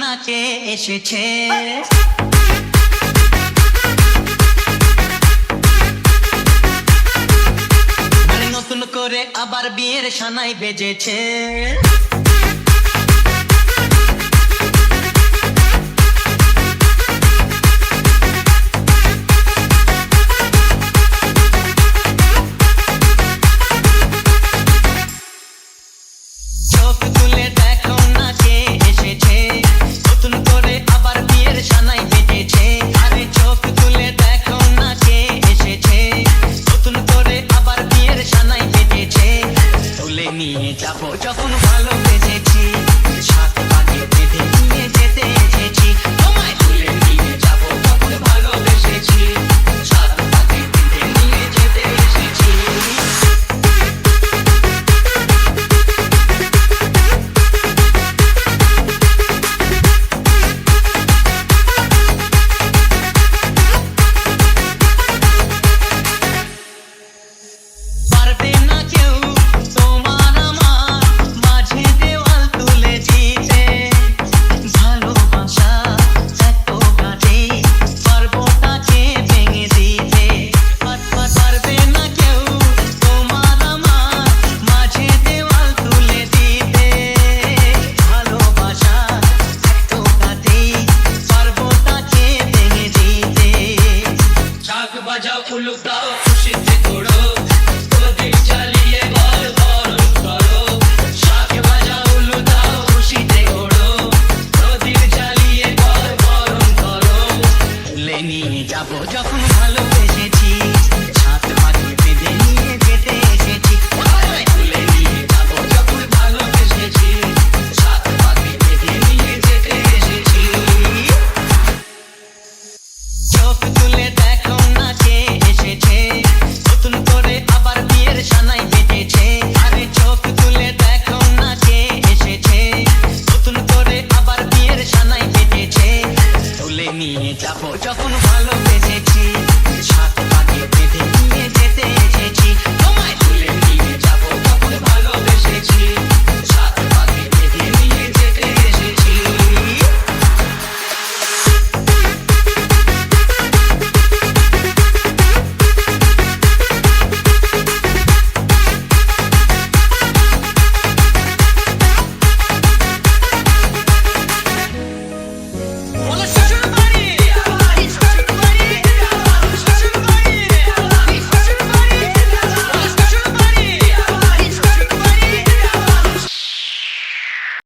না কে এসেছে। নতুন করে আবার বিয়ের সানাই বেজেছে। চোখ তুলে দেখো না কে এসেছে, নতুন করে আবার বিয়ের সানাই বেজেছে। আরে চোখ তুলে দেখো না কে এসেছে, নতুন করে আবার বিয়ের সানাই বেজেছে। তুলে নিয়ে যাবো যখন ভালোবেসে